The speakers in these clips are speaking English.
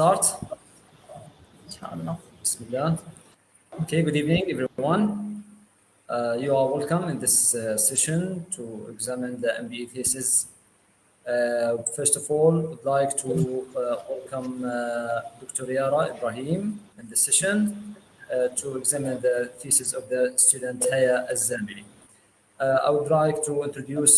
start. Bismillah. Okay, good evening, everyone. You are welcome in this session to examine the MBA thesis. First of all, I'd like to welcome Dr. Yara Ibrahim in the session to examine the thesis of the student Haya Alzamili. I would like to introduce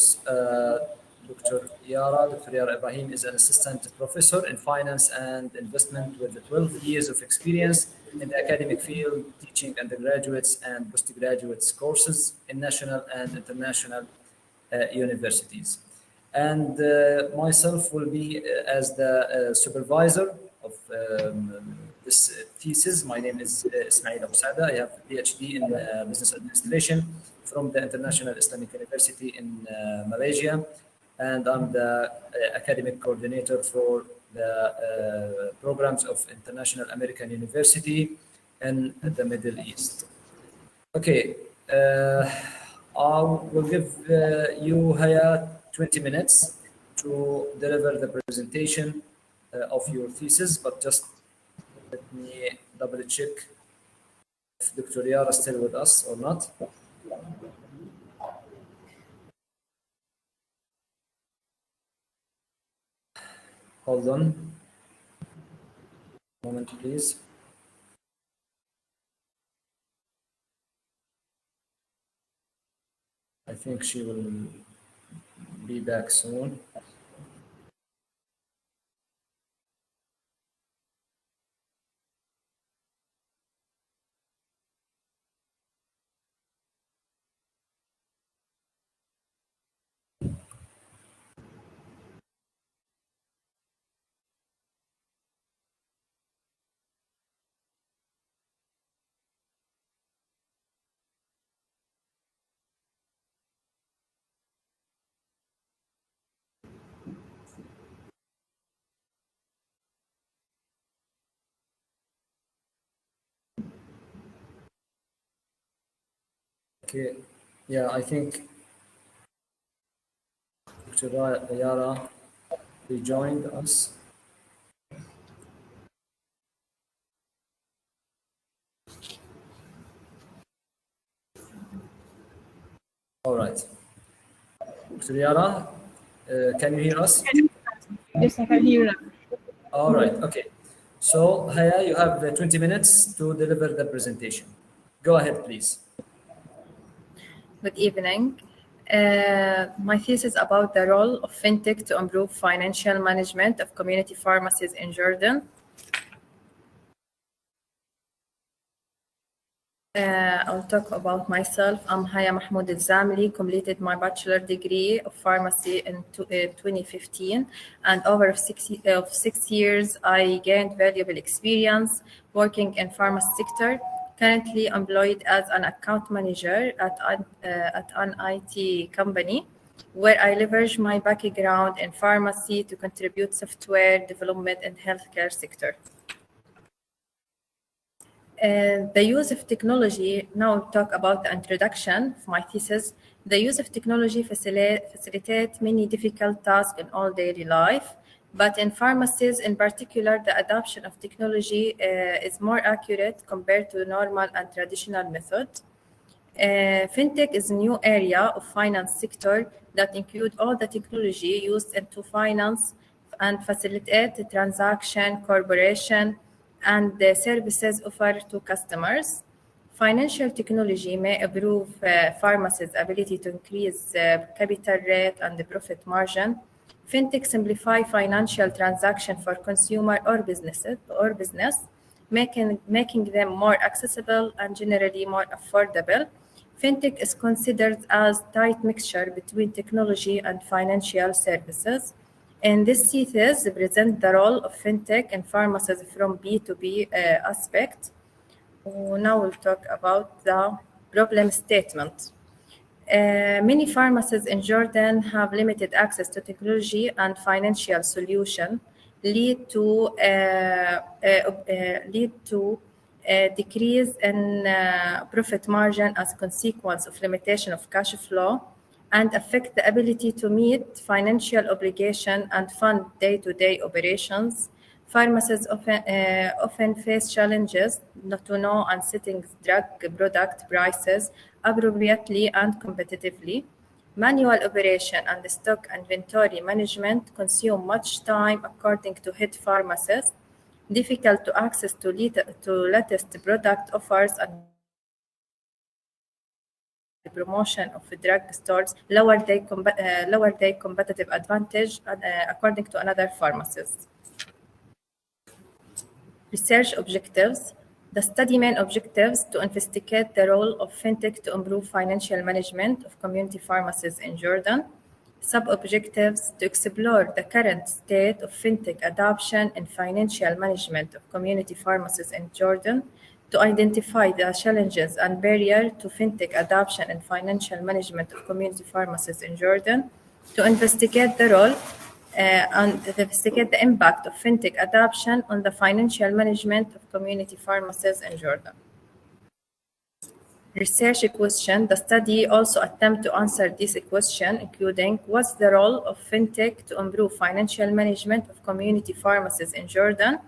Dr. Yara. Dr. Yara Ibrahim is an assistant professor in finance and investment with 12 years of experience in the academic field, teaching undergraduates and postgraduate courses in national and international universities. And myself will be as the supervisor of this thesis. My name is Ismail Abusaada. I have a PhD in business administration from the International Islamic University in Malaysia, and I'm the academic coordinator for the programs of International American University in the Middle East. Okay, I will give you, Haya, 20 minutes to deliver the presentation of your thesis, but just let me double check if Dr. Yara is still with us or not. Hold on a moment, please. I think she will be back soon. Okay, yeah, I think Dr. Yara rejoined us. All right. Dr. Yara, can you hear us? Yes, I can hear you. All right, okay. So, Haya, you have 20 minutes to deliver the presentation. Go ahead, please. Good evening. My thesis is about the role of Fintech to improve financial management of community pharmacies in Jordan. I'll talk about myself. I'm Haya Mahmoud Alzamili, completed my bachelor degree of pharmacy in 2015, and over 6 years, I gained valuable experience working in pharmacy sector. Currently employed as an account manager at an IT company, where I leverage my background in pharmacy to contribute software development in healthcare sector. The use of technology, now I'll talk about the introduction of my thesis. The use of technology facilitates many difficult tasks in all daily life, but in pharmacies in particular, the adoption of technology is more accurate compared to normal and traditional methods. Fintech is a new area of finance sector that include all the technology used into finance and facilitate the transaction, corporation, and the services offered to customers. Financial technology may improve pharmacies' ability to increase capital rate and the profit margin. Fintech simplify financial transaction for consumer or business, making them more accessible and generally more affordable. Fintech is considered as tight mixture between technology and financial services. In this thesis, present the role of Fintech in pharmacies from B2B aspect. Now we'll talk about the problem statement. Many pharmacies in Jordan have limited access to technology and financial solution, lead to decrease in profit margin as a consequence of limitation of cash flow, and affect the ability to meet financial obligation and fund day-to-day operations. Pharmacies often face challenges not to know and setting drug product prices appropriately and competitively. Manual operation and stock inventory management consume much time according to head pharmacists. Difficult to access to latest product offers and promotion of drug stores lower their competitive advantage according to another pharmacists. Research objectives. The study main objectives to investigate the role of fintech to improve financial management of community pharmacies in Jordan. Sub-objectives to explore the current state of fintech adoption in financial management of community pharmacies in Jordan, to identify the challenges and barriers to fintech adoption and financial management of community pharmacies in Jordan, to investigate the role and investigate the impact of fintech adoption on the financial management of community pharmacies in Jordan. Research question. The study also attempts to answer this question, including what's the role of fintech to improve financial management of community pharmacies in Jordan?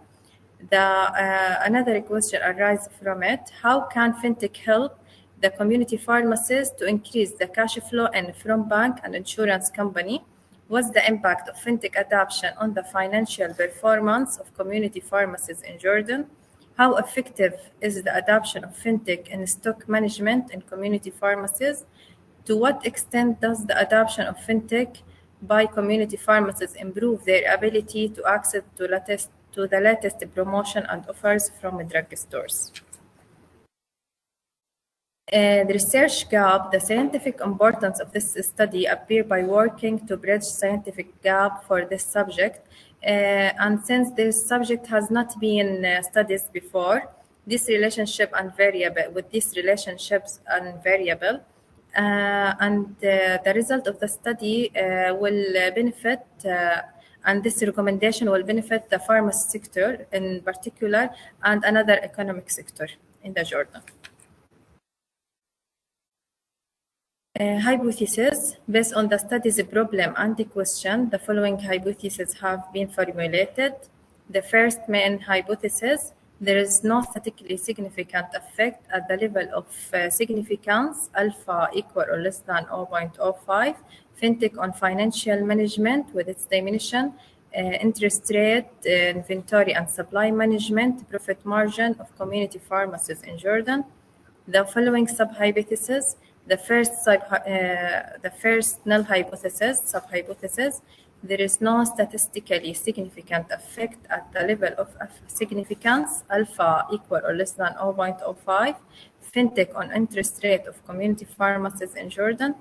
Another question arises from it. How can fintech help the community pharmacies to increase the cash flow and from bank and insurance company? What's the impact of fintech adoption on the financial performance of community pharmacies in Jordan? How effective is the adoption of fintech in stock management in community pharmacies? To what extent does the adoption of fintech by community pharmacies improve their ability to access to the latest promotion and offers from drugstores? The research gap. The scientific importance of this study appear by working to bridge scientific gap for this subject. And since this subject has not been studied before, this relationship and variable with these relationships and variable, and the result of the study will benefit, and this recommendation will benefit the pharmacy sector in particular and another economic sector in the Jordan. Hypothesis. Based on the study's problem and the question, the following hypotheses have been formulated. The first main hypothesis: there is no statistically significant effect at the level of significance alpha equal or less than 0.05 fintech on financial management with its dimension, interest rate, inventory and supply management, profit margin of community pharmacies in Jordan. The following sub-hypotheses. The first null hypothesis, sub-hypothesis, there is no statistically significant effect at the level of significance alpha equal or less than 0.05 fintech on interest rate of community pharmacies in Jordan.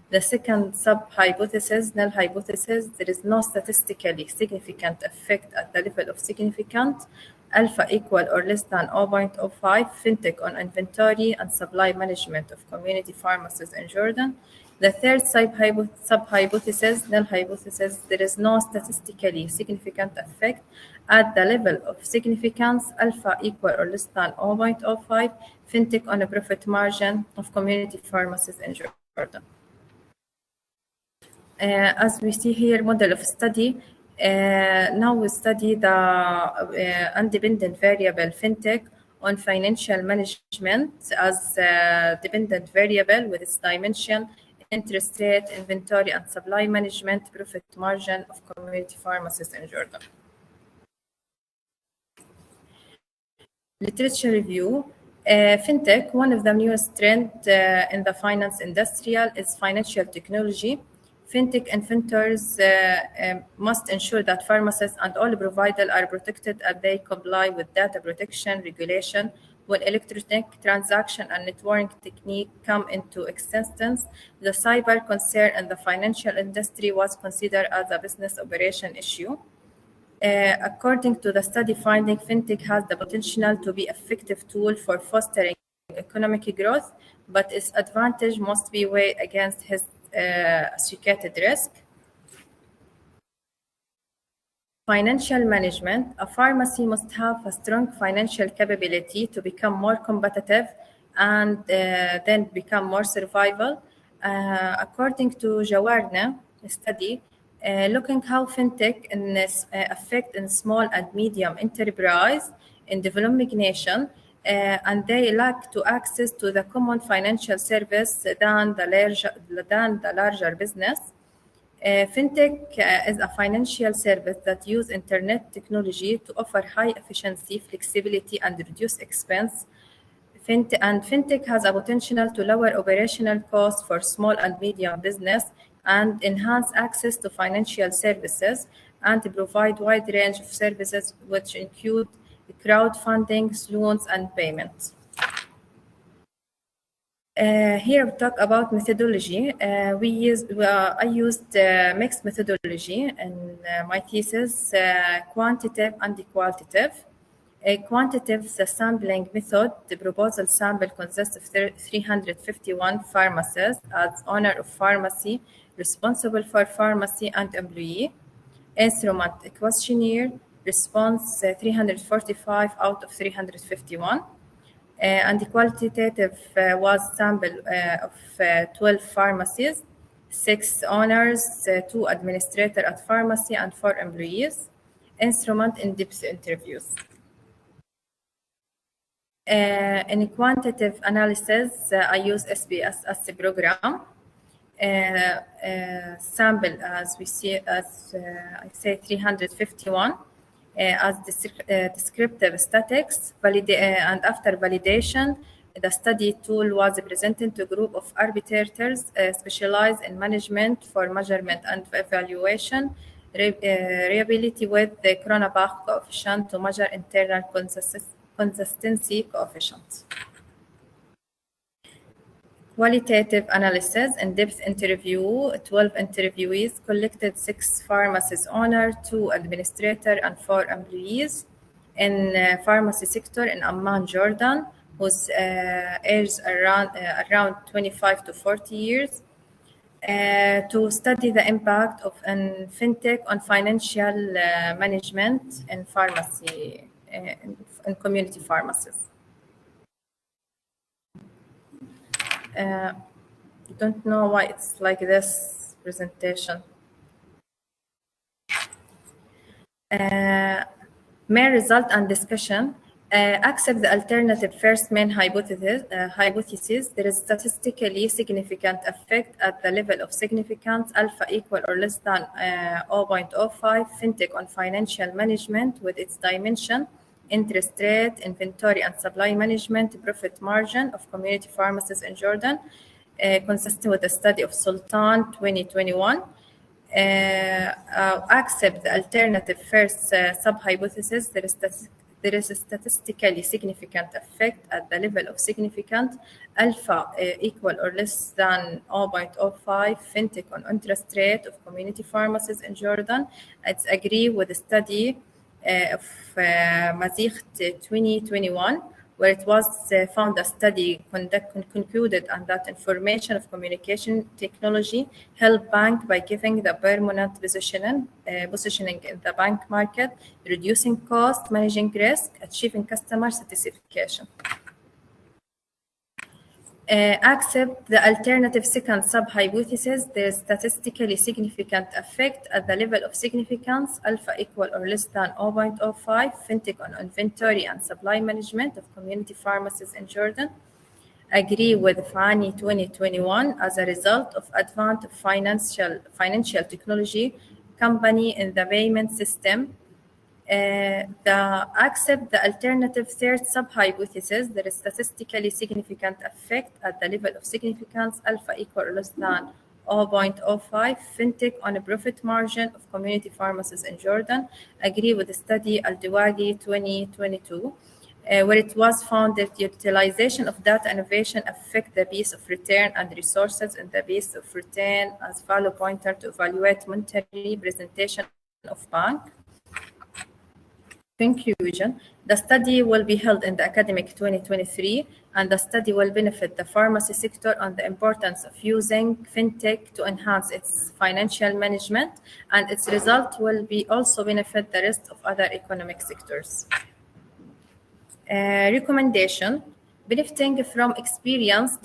The second sub-hypothesis, null hypothesis, there is no statistically significant effect at the level of significant alpha equal or less than 0.05 fintech on inventory and supply management of community pharmacies in Jordan. The third sub-hypothesis, null hypothesis, there is no statistically significant effect at the level of significance alpha equal or less than 0.05 fintech on a profit margin of community pharmacies in Jordan. As we see here, model of study. Now we study the independent variable fintech on financial management as a dependent variable with its dimension, interest rate, inventory and supply management, profit margin of community pharmacies in Jordan. Literature review. Fintech, one of the newest trends in the finance industry is financial technology. Fintech inventors must ensure that pharmacists and all providers are protected as they comply with data protection regulation. When electronic transaction and networking technique come into existence, the cyber concern in the financial industry was considered as a business operation issue. According to the study finding, fintech has the potential to be an effective tool for fostering economic growth, but its advantage must be weighed against its associated risk. Financial management. A pharmacy must have a strong financial capability to become more competitive and then become more survival. According to Jawarna study, looking how fintech in this affect in small and medium enterprise in developing nation, and they lack to access to the common financial service than the larger business. Fintech is a financial service that use internet technology to offer high efficiency, flexibility, and reduce expense. Fintech has a potential to lower operational costs for small and medium business and enhance access to financial services and to provide wide range of services which include crowdfunding, loans, and payments. Here we talk about methodology. I used mixed methodology in my thesis, quantitative and qualitative. Quantitative, the sampling method, the proposal sample consists of 351 pharmacists as owner of pharmacy, responsible for pharmacy and employee. Instrument, a questionnaire, response 345 out of 351. And the qualitative was sample of 12 pharmacies, 6 owners, 2 administrators at pharmacy, and 4 employees. Instrument, in-depth interviews. In quantitative analysis, I use SBS as the program. Sample, as we see, as I say, 351. As descriptive statistics, and after validation, the study tool was presented to a group of arbitrators specialized in management for measurement and evaluation, reliability with the Cronbach coefficient to measure internal consistency coefficient. Qualitative analysis, in-depth interview, 12 interviewees collected 6 pharmacies owner, 2 administrator, and 4 employees in pharmacy sector in Amman, Jordan, whose age around 25 to 40 years, to study the impact of fintech on financial management in pharmacy, in community pharmacies. Don't know why it's like this presentation. Main result and discussion. Accept the alternative first main hypothesis. There is statistically significant effect at the level of significance alpha equal or less than 0.05 fintech on financial management with its dimension, interest rate, inventory and supply management, profit margin of community pharmacies in Jordan, consistent with the study of Sultan 2021. Accept the alternative first sub-hypothesis. There is a statistically significant effect at the level of significant alpha equal or less than 0.05 fintech on interest rate of community pharmacies in Jordan. It's agree with the study of Mazikh 2021, where it was found a study concluded on that information of communication technology help bank by giving the permanent positioning in the bank market, reducing cost, managing risk, achieving customer satisfaction. Accept the alternative second sub-hypothesis. There is statistically significant effect at the level of significance alpha equal or less than 0.05 fintech on inventory and supply management of community pharmacies in Jordan. Agree with Fani 2021 as a result of advanced financial technology company in the payment system. Accept the alternative third sub-hypothesis. There is statistically significant effect at the level of significance alpha equal or less than 0.05 fintech on a profit margin of community pharmacies in Jordan. Agree with the study Al-Dawagi 2022, where it was found that utilization of data innovation affect the base of return and resources in the base of return as value pointer to evaluate monetary presentation of bank. Conclusion. The study will be held in the academic 2023, and the study will benefit the pharmacy sector on the importance of using fintech to enhance its financial management, and its result will be also benefit the rest of other economic sectors. Recommendation. benefiting from experience of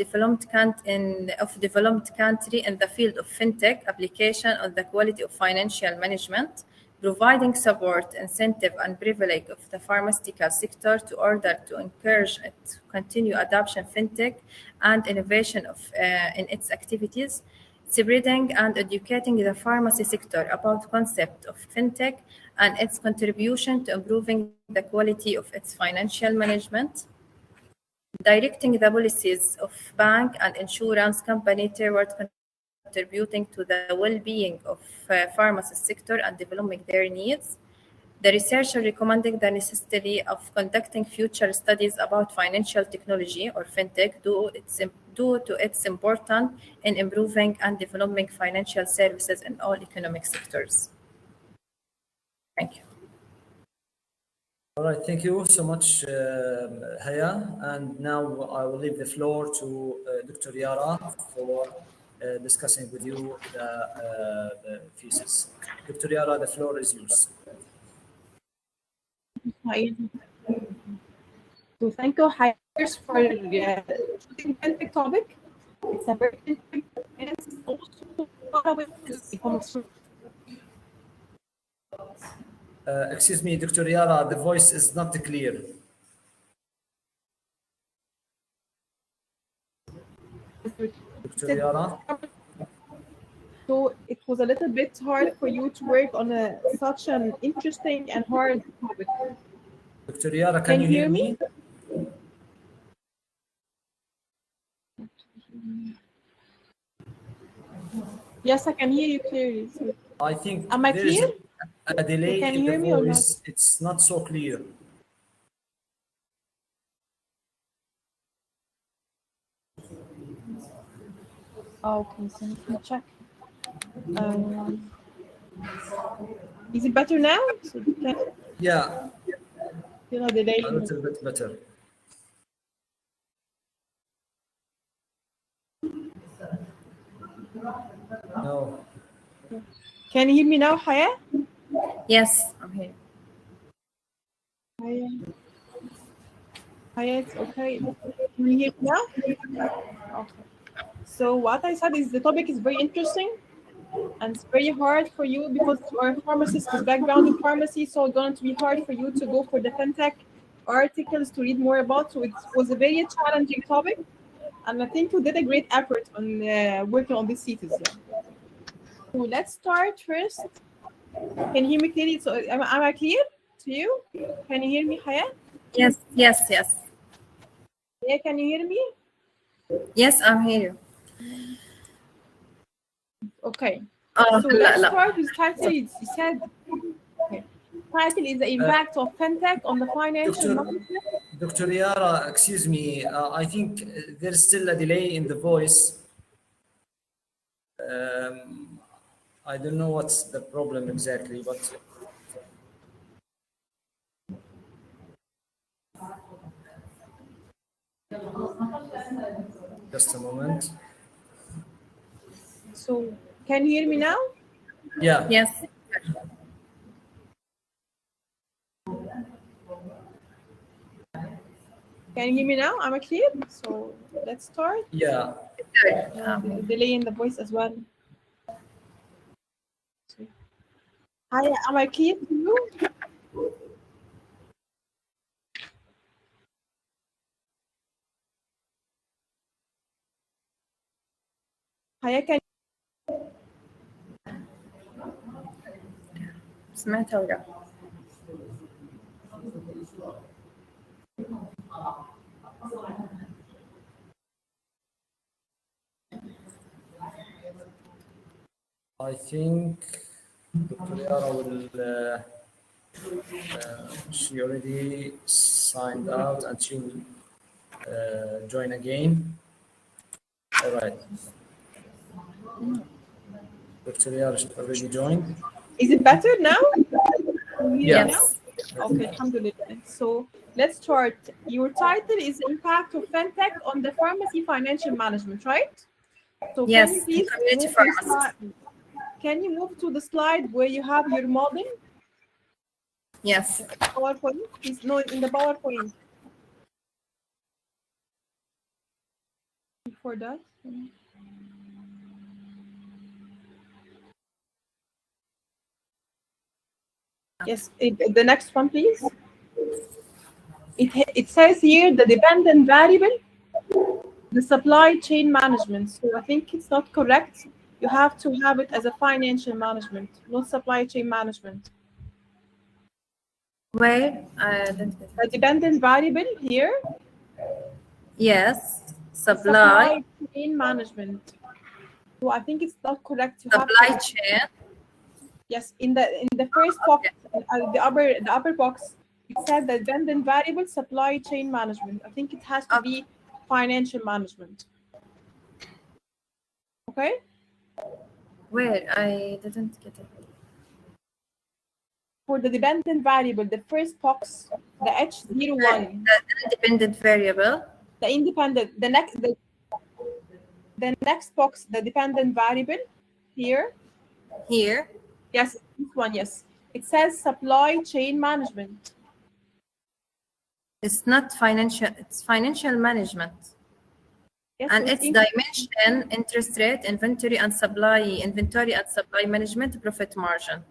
developed country in the field of fintech application on the quality of financial management, providing support, incentive, and privilege of the pharmaceutical sector to order to encourage it to continue adoption fintech and innovation in its activities, spreading and educating the pharmacy sector about concept of fintech and its contribution to improving the quality of its financial management, directing the policies of bank and insurance company toward contributing to the well-being of pharmacy sector and developing their needs. The researcher recommending the necessity of conducting future studies about financial technology or fintech due to its importance in improving and developing financial services in all economic sectors. Thank you. All right, thank you so much, Haya. And now I will leave the floor to Dr. Yara for discussing with you the thesis. Dr. Yara, the floor is yours. Hi. So thank you, Haya, for choosing fintech topic. It's a very interesting and it's also far away from Excuse me, Dr. Yara, the voice is not clear. Dr. Yara? So it was a little bit hard for you to work on such an interesting and hard topic. Dr. Yara, can you hear me? Yes, I can hear you clearly. So I think am I clear? A delay Can in you the hear me or voice. It's not so clear. Okay, so let me check. Is it better now? So Yeah, delay. a little bit better. No. Can you hear me now, Haya? Yes, I'm here. Haya, it's okay. Can you hear me now? Okay. So what I said is the topic is very interesting and it's very hard for you because you are a pharmacist with background in pharmacy, so it's going to be hard for you to go for the fintech articles to read more about. So it was a very challenging topic, and I think you did a great effort on working on this thesis. So let's start first. Can you hear me clearly? So am I clear to you? Can you hear me, Haya? Yes. Yeah, can you hear me? Yes, I'm here. Okay. Oh, So let's start with title. You said, okay. Title is the impact of fintech on the financial market. Dr. Yara, excuse me. I think there's still a delay in the voice. I don't know what's the problem exactly, but just a moment. So can you hear me now? Yeah. Yes. Can you hear me now? Am I clear? So let's start. Yeah. The delay in the voice as well. Hi, am I clear to you? Haya, can سمعتها ولا؟ I think Dr. Yara will, she already signed out and she will join again. All right. Dr. Yara already joined. Is it better now? Yes. Okay, alhamdulillah. So let's start. Your title is Impact of Fintech on the Pharmacy Financial Management, right? So Yes. Can you move to the slide where you have your model? Yes. PowerPoint? Please, no, in the PowerPoint. before that. Yes, the next one, please. It says here the dependent variable, the supply chain management. So I think it's not correct. You have to have it as a financial management, not supply chain management. Where? I don't get The it. dependent variable here, Yes. Supply chain management. So I think it's not correct. You supply have to, chain. yes, in the first box, the upper box, it said the dependent variable supply chain management. I think it has to be financial management. Okay. Where? I didn't get it. For the dependent variable, the first box, the H01. The independent variable. The independent, the next box, the dependent variable here. Here. Yes, this one, yes. It says supply chain management. It's not financial, it's financial management. Yes, And so its dimension, interest rate, inventory and supply management, profit margin.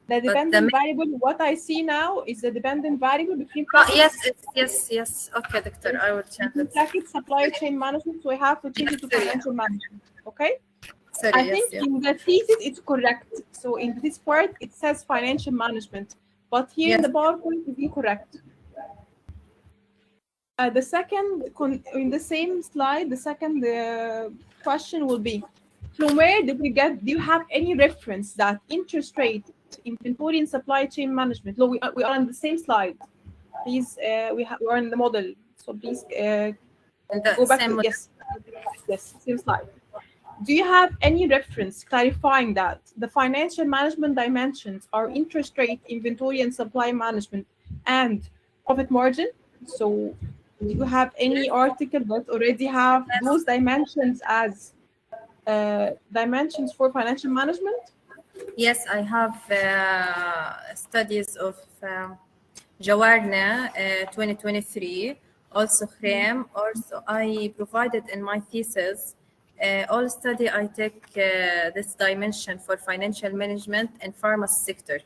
The dependent variable, what I see now is the dependent variable between brackets. Yes. Okay, doctor, I will change it. Brackets, supply chain management, so we have to change it to financial management. Okay? Sorry, I think in the thesis it's correct. So in this part it says financial management, but here in the PowerPoint it's incorrect. The second, in the same slide, the second question will be, from where did we get, do you have any reference that interest rate, inventory and supply chain management, no, we are on the same slide. Please, we're in the model, so please go back to, yes, same slide. Do you have any reference clarifying that the financial management dimensions are interest rate, inventory and supply management, and profit margin? So do you have any article that already have those dimensions as dimensions for financial management? Yes, I have studies of Jawarna 2023, also Khrem. Also, I provided in my thesis all study I take this dimension for financial management and pharmacy sector.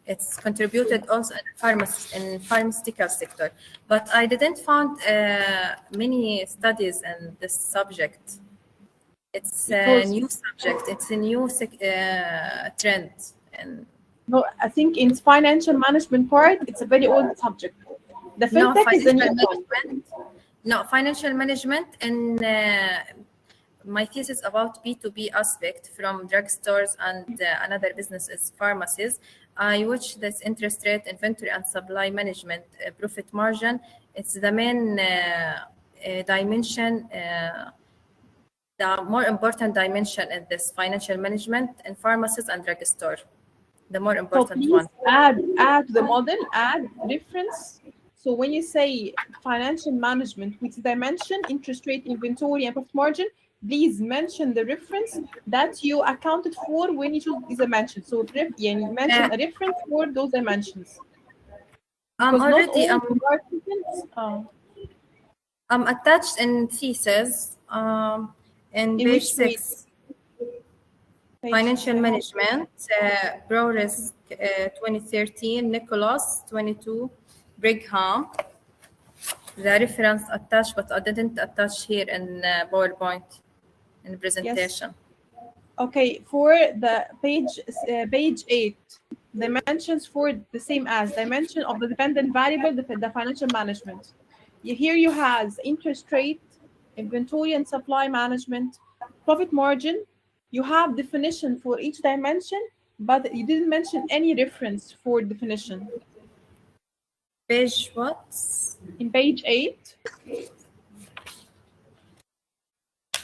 It's contributed also in pharmaceutical sector, but I didn't find many studies in this subject. It's a new subject. It's a new trend. And no, I think in financial management part, it's a very old subject. The Fintech is a new management. No, financial management and my thesis about B2B aspect from drugstores and another business is pharmacies. I watch this interest rate, inventory and supply management, profit margin. It's the main dimension, the more important dimension in this financial management in pharmacies and drugstore. The more important so one. Add the model, add reference. So when you say financial management, which dimension, interest rate, inventory and profit margin, please mention the reference that you accounted for when you choose these dimensions. So you mention a reference for those dimensions. Already I'm attached in thesis in page 6. Financial management, Browrisk 2013, Nicholas 22, Brigham. The reference attached, but I didn't attach here in PowerPoint in the presentation. Yes. Okay, for the page 8, dimensions for the same as dimension of the dependent variable, the financial management. Here you have interest rate, inventory and supply management, profit margin. You have definition for each dimension, but you didn't mention any reference for definition. Page what? In page 8,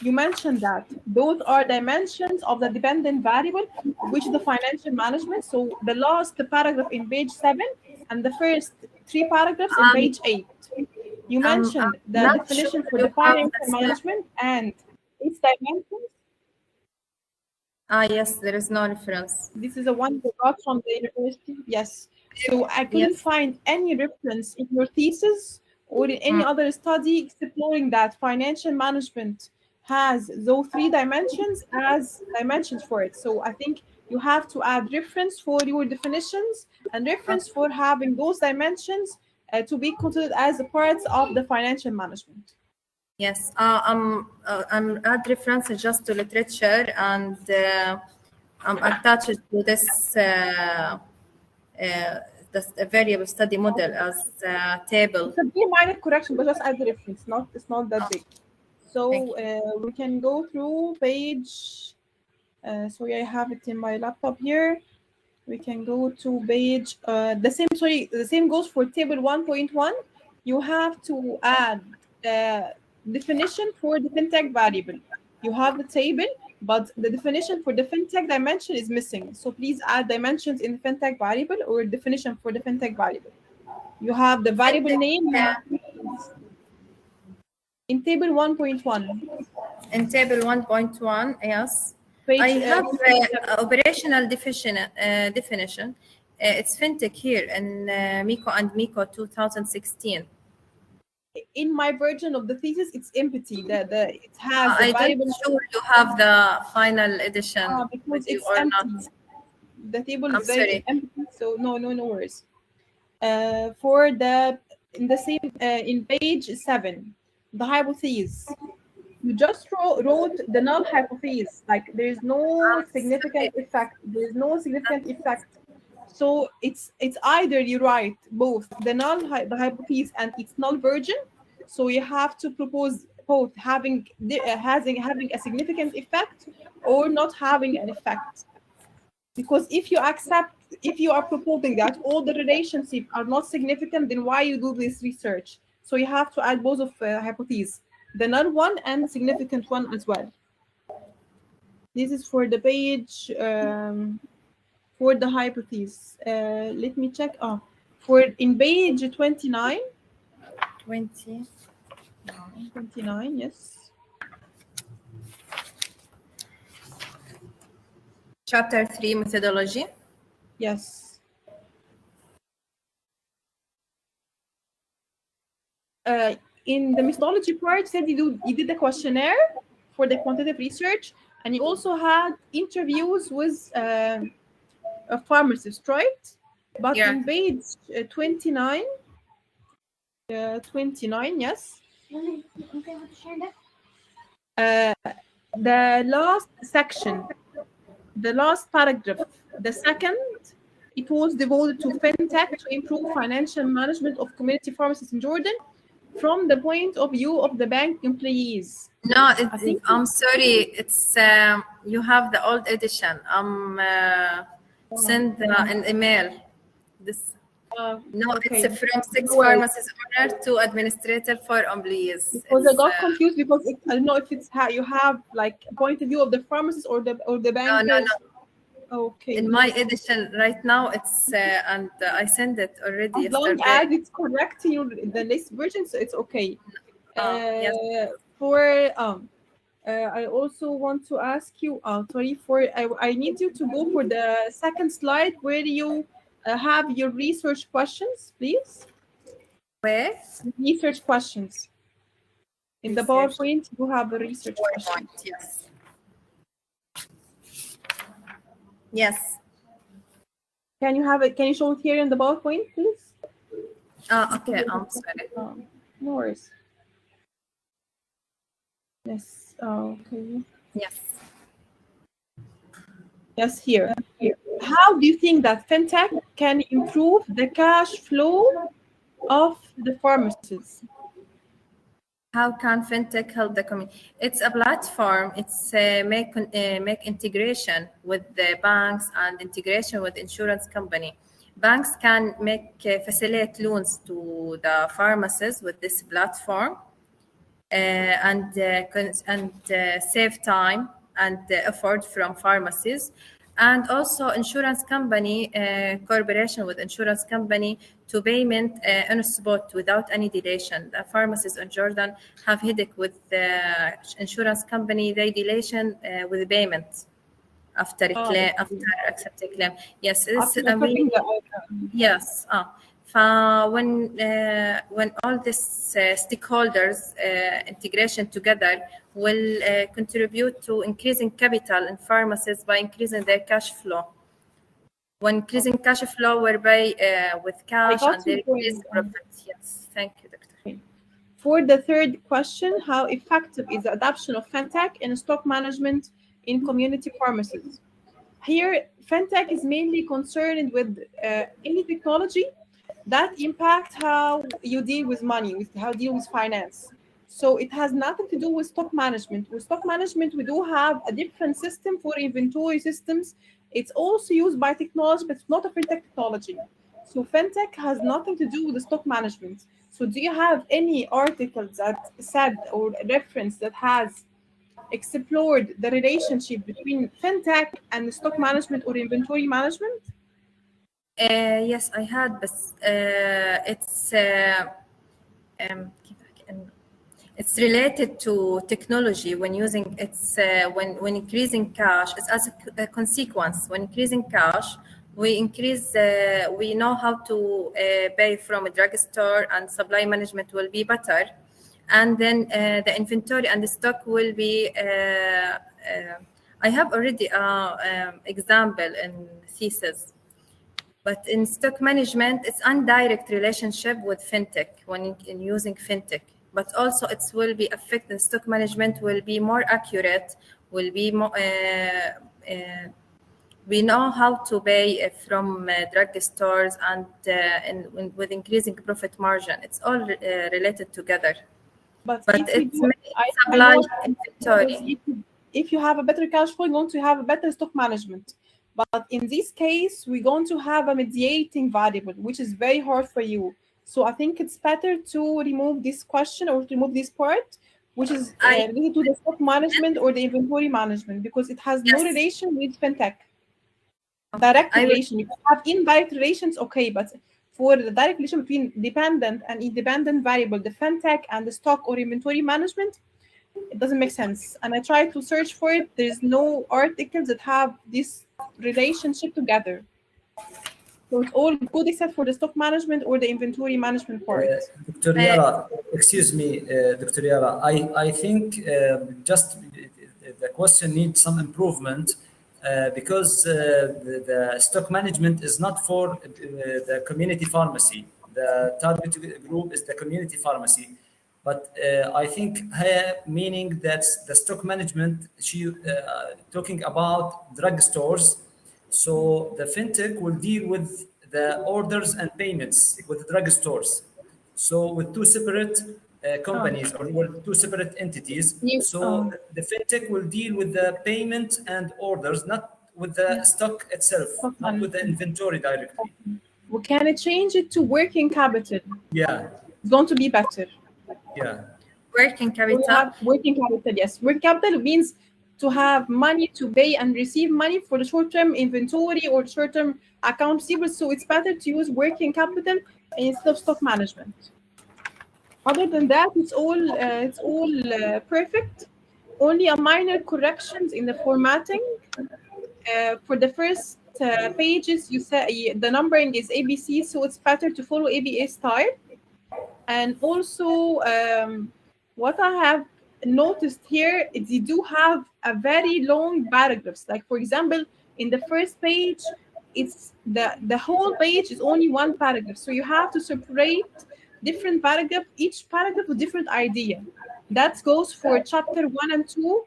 you mentioned that those are dimensions of the dependent variable, which is the financial management. So the last paragraph in page 7 and the first 3 paragraphs in page 8. You mentioned the definition for the financial management and its dimensions. Yes, there is no reference. This is the one we got from the university. Yes. So I couldn't find any reference in your thesis or in any other study exploring that financial management has those 3 dimensions as dimensions for it. So I think you have to add reference for your definitions and reference for having those dimensions to be considered as a parts of the financial management. Yes, I'm add references just to literature, and I'm attached to this variable study model as a table. It's a very minor correction, but just add the reference. It's not that big. So we can go through page. Sorry, I have it in my laptop here. We can go to page. The same goes for table 1.1. You have to add the definition for the fintech variable. You have the table, but the definition for the fintech dimension is missing. So please add dimensions in the fintech variable or definition for the fintech variable. You have the variable name in table 1.1. In table 1.1, yes. Page, I have operational definition. It's fintech here in MICO and MICO 2016. In my version of the thesis, it's empty. It has. I don't sure you have the final edition because you it's or empty. not. The table I'm is very sorry. empty, so no worries. For the in the same in page 7, the hypothesis. You just wrote the null hypothesis, like there is no significant effect. There is no significant effect. So it's either you write both the hypothesis and its null version. So you have to propose both having a significant effect or not having an effect. Because if you are proposing that all the relationships are not significant, then why you do this research? So you have to add both of hypotheses, the null one and significant one as well. This is for the page for the hypothesis. Let me check. In page 29. 29, yes. Chapter 3, methodology. Yes. In the methodology part, said you did the questionnaire for the quantitative research, and you also had interviews with a pharmacist, right? But in page 29, 29, yes. The last section, the last paragraph, the second, it was devoted to fintech to improve financial management of community pharmacies in Jordan from the point of view of the bank employees. No, I'm sorry. It's you have the old edition. Send an email. This. Okay. It's from 6 pharmacies owner to administrator for employees. Because I got confused because I don't know if it's how you have like a point of view of the pharmacist or the bank. No. Okay. In my edition right now, it's and I sent it already. As long as it's correct in the next version, so it's okay. Yes. I also want to ask you. I need you to go for the second slide where you have your research questions, please. Where? Research questions. In the PowerPoint, you have a research question. Yes. Yes. Can you show it here in the PowerPoint, please? Okay. I'm sorry. No worries. Yes. Okay. Yes. Yes, here. How do you think that fintech can improve the cash flow of the pharmacies? How can fintech help the community? It's a platform. It's make integration with the banks and integration with insurance company. Banks can facilitate loans to the pharmacies with this platform and save time and effort from pharmacies. And also insurance company, cooperation with insurance company to payment on spot without any dilation. The pharmacies in Jordan have headache with the insurance company, they dilation with the payment after a claim, after accepting claim. Yes, it's yes. when all these stakeholders integration together will contribute to increasing capital in pharmacies by increasing their cash flow. When increasing cash flow, whereby with cash and their increased profits. Yes, thank you, Doctor. For the third question, how effective is the adoption of Fintech in stock management in community pharmacies? Here, Fintech is mainly concerned with any technology that impact how you deal with money, with how you deal with finance. So it has nothing to do with stock management. With stock management, we do have a different system for inventory systems. It's also used by technology, but it's not a Fintech technology. So Fintech has nothing to do with the stock management. So do you have any articles that said or reference that has explored the relationship between Fintech and stock management or inventory management? Yes, I had, but it's related to technology. When using it's when increasing cash, it's as a consequence. When increasing cash, we know how to pay from a drugstore, and supply management will be better, and then the inventory and the stock will be. I have already example in thesis. But in stock management, it's indirect relationship with Fintech when in using Fintech. But also it will be affecting stock management will be more accurate, will be more, we know how to pay from drugstores and with increasing profit margin. It's all related together. But it's supply inventory. If you have a better cash flow, you're going to have a better stock management. But in this case, we're going to have a mediating variable, which is very hard for you. So I think it's better to remove this question or remove this part, which is related to the stock management or the inventory management, because it has no relation with Fintech. Direct relation. You have indirect relations, okay, but for the direct relation between dependent and independent variable, the Fintech and the stock or inventory management, it doesn't make sense. And I tried to search for it. There's no articles that have this relationship together. So it's all good except for the stock management or the inventory management part. Dr. Yara, excuse me, Dr. Yara, I think just the question needs some improvement because the stock management is not for the community pharmacy. The target group is the community pharmacy. But I think Haya meaning that the stock management, she talking about drugstores. So the Fintech will deal with the orders and payments with the drugstores. So with two separate companies or with two separate entities. So the Fintech will deal with the payment and orders, not with the stock itself, not with the inventory directly. We can change it to working capital. Yeah. It's going to be better. Yeah. Working capital. Working capital, yes. Working capital means to have money to pay and receive money for the short-term inventory or short-term account receivable. So it's better to use working capital instead of stock management. Other than that, it's all perfect. Only a minor corrections in the formatting. For the first pages, you say the numbering is ABC, so it's better to follow ABA style. And also, what I have noticed here is you do have a very long paragraphs. Like for example, in the first page, it's the whole page is only one paragraph. So you have to separate different paragraph, each paragraph with different idea. That goes for chapter 1 and 2.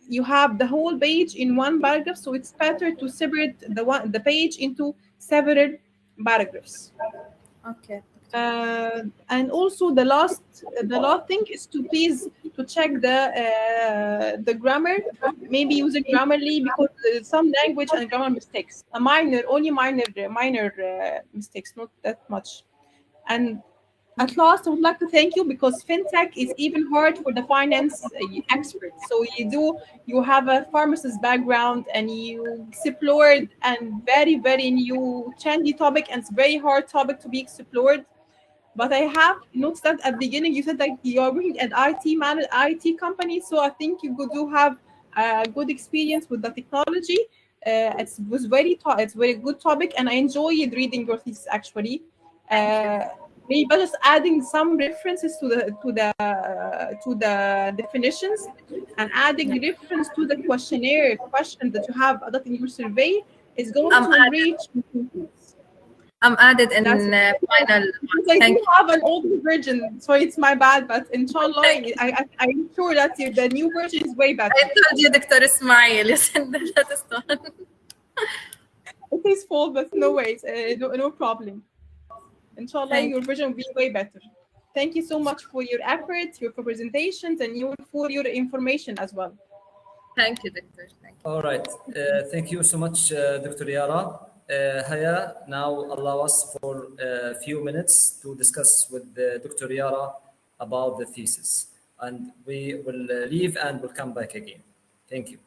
You have the whole page in one paragraph, so it's better to separate the page into several paragraphs. Okay. And also the last thing is to please to check the grammar, maybe using Grammarly, because some language and grammar mistakes, only minor mistakes, not that much. And at last, I would like to thank you, because Fintech is even hard for the finance experts. So you have a pharmacist background and you explored and very, very new trendy topic, and it's very hard topic to be explored. But I have noticed that at the beginning you said that you are working at IT company, so I think you do have a good experience with the technology. It's very good topic, and I enjoyed reading your thesis actually. Thank you. Maybe just adding some references to the definitions, and adding reference to the questionnaire question that you have added in your survey is going I'm to added. enrich. I'm added in That's final because one. I Thank do you. have an older version, so it's my bad. But inshallah, Thank you. I'm sure that the new version is way better. I told you, Dr. Ismail, you sent the latest one. It is full, but no worries, no problem. Inshallah, Thank your you. version will be way better. Thank you so much for your efforts, your presentations, and for your information as well. Thank you, Doctor. Thank you. All right. Thank you so much, Dr. Yara. Haya, now allow us for a few minutes to discuss with Dr. Yara about the thesis. And we will leave and we'll come back again. Thank you.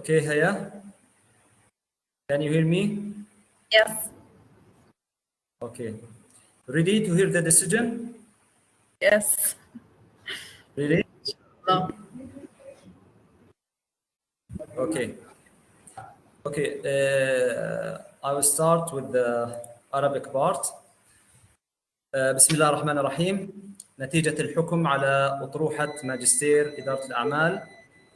Okay, Haya. Can you hear me? Yes. Okay. Ready to hear the decision? Yes. Ready? No. Okay. Okay. I will start with the Arabic part. بسم الله الرحمن الرحيم. نتيجة الحكم على أطروحة ماجستير إدارة الأعمال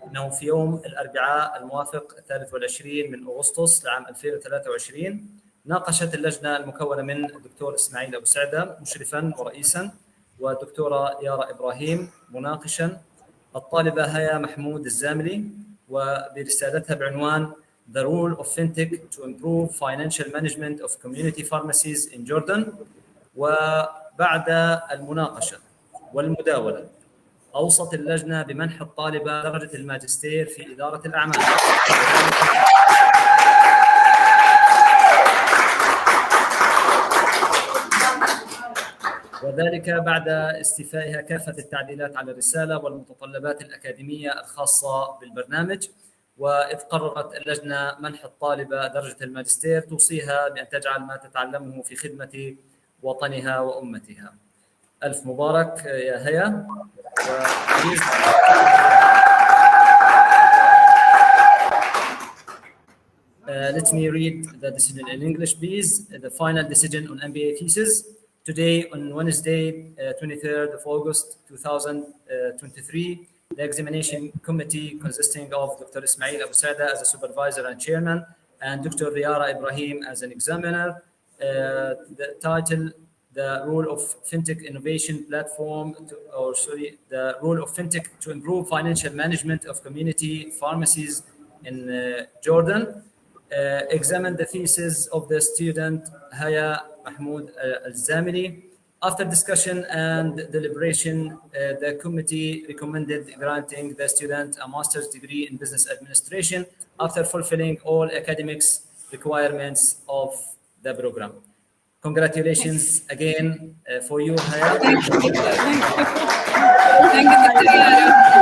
أنه في يوم الأربعاء الموافق 23 من أغسطس لعام 2023 ناقشت اللجنة المكونة من الدكتور إسماعيل أبوسعدة مشرفا ورئيسا والدكتورة يارا إبراهيم مناقشا الطالبة هيا محمود الزاملي وبرسالتها بعنوان The Role of Fintech to Improve Financial Management of Community Pharmacies in Jordan. وبعد المناقشة والمداولة أوصت اللجنة بمنح الطالبة درجة الماجستير في إدارة الأعمال وذلك بعد استيفائها كافة التعديلات على الرسالة والمتطلبات الأكاديمية الخاصة بالبرنامج. وإذ قررت اللجنة منح الطالبة درجة الماجستير توصيها بأن تجعل ما تتعلمه في خدمة وطنها وأمتها. ألف مبارك يا هيا. Let me read the decision in English, please. The final decision on MBA thesis. Today, on Wednesday, 23rd of August, 2023, the examination committee consisting of Dr. Ismail Abusaada as a supervisor and chairman and Dr. Yara Ibrahim as an examiner. The title, the role of Fintech innovation platform, the role of Fintech to improve financial management of community pharmacies in Jordan. Examined the thesis of the student Haya Mahmoud Alzamili. After discussion and deliberation, the committee recommended granting the student a master's degree in business administration after fulfilling all academics requirements of the program. Congratulations again for you, Haya. Thank you, Dr. Yara.